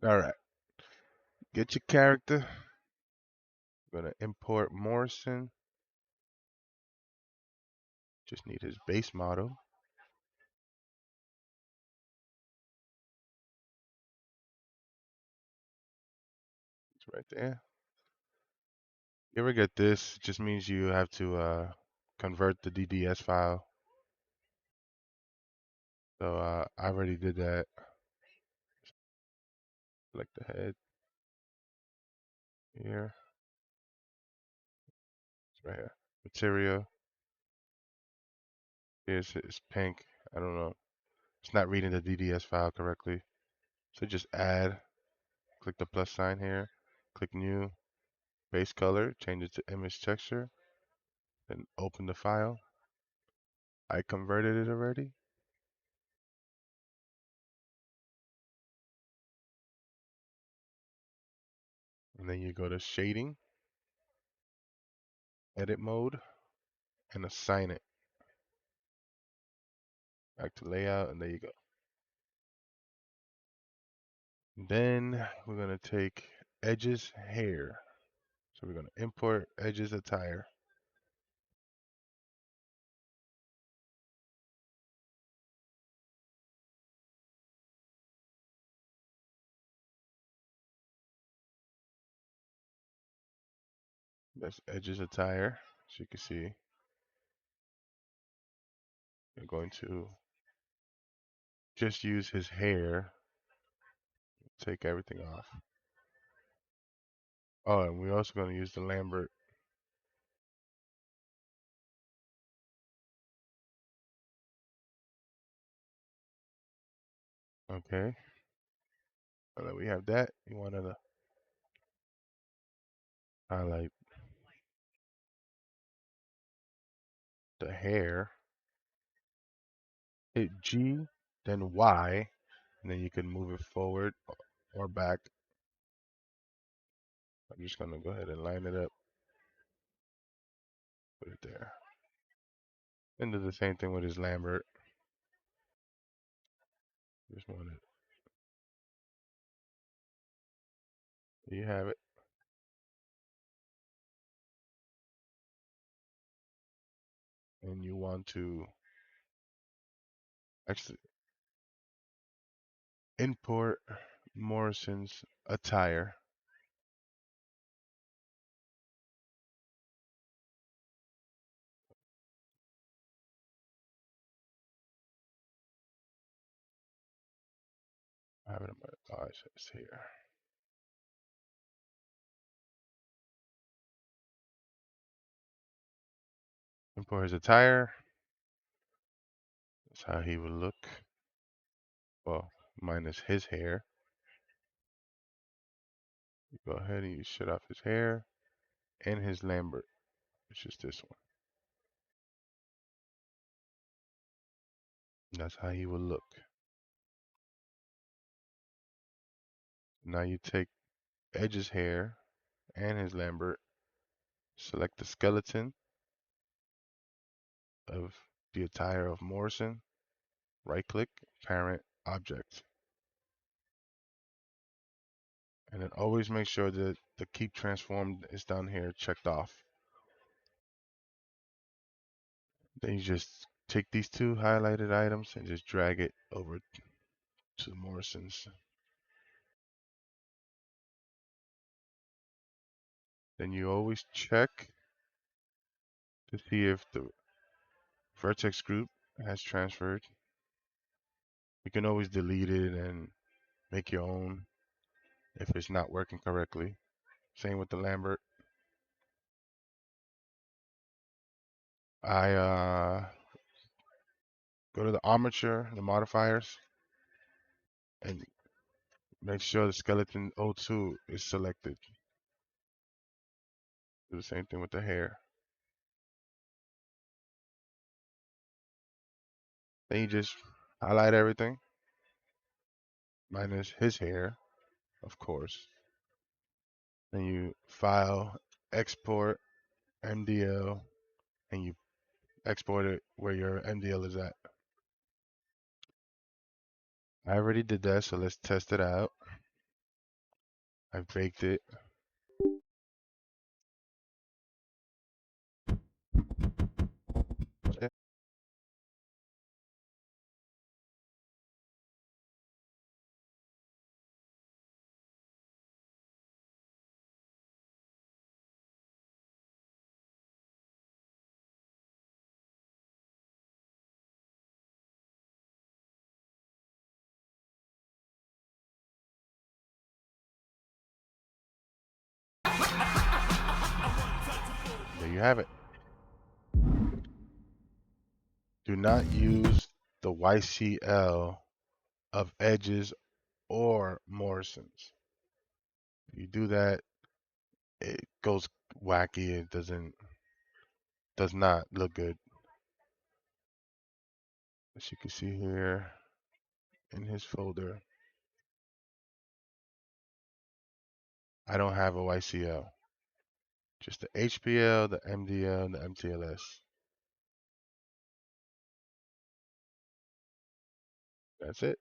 All right, get your character. I'm gonna import Morrison. Just need his base model. It's right there. You ever get this? It just means you have to convert the DDS file. So I already did that. Select the head here. It's right here. Material. Here's it's pink. I don't know. It's not reading the DDS file correctly. So just add. Click the plus sign here. Click new. Base color. Change it to image texture. Then open the file. I converted it already. And then you go to shading, edit mode, and assign it. Back to layout, and there you go. Then we're gonna take edges hair. So we're gonna import edges attire. That's edges attire. As you can see, we're going to just use his hair. Take everything off. Oh, and we're also gonna use the Lambert. Okay. Now that we have that, you want to highlight the hair. Hit G, then Y, and then you can move it forward or back. I'm just gonna go ahead and line it up, put it there. And do the same thing with his Lambert. Just want it. There you have it. And you want to actually import Morrison's attire. I have it in my eyes. It's here. Import his attire. That's how he would look. Well, minus his hair. You go ahead and you shut off his hair and his Lambert, which is this one. That's how he would look. Now you take Edge's hair and his Lambert, select the skeleton of the attire of Morrison, right click, parent, object. And then always make sure that the keep transformed is down here checked off. Then you just take these two highlighted items and just drag it over to Morrison's. Then you always check to see if the vertex group has transferred. You can always delete it and make your own if it's not working correctly. Same with the Lambert. I go to the armature, the modifiers, and make sure the skeleton O2 is selected. Do the same thing with the hair. Then you just highlight everything, minus his hair, of course. Then you file, export, MDL, and you export it where your MDL is at. I already did that, so let's test it out. I've baked it. Yeah. There you have it. Do not use the YCL of Edges or Morrison's. If you do that, it goes wacky. It does not look good. As you can see here in his folder, I don't have a YCL. Just the HPL, the MDL, and the MTLS. That's it.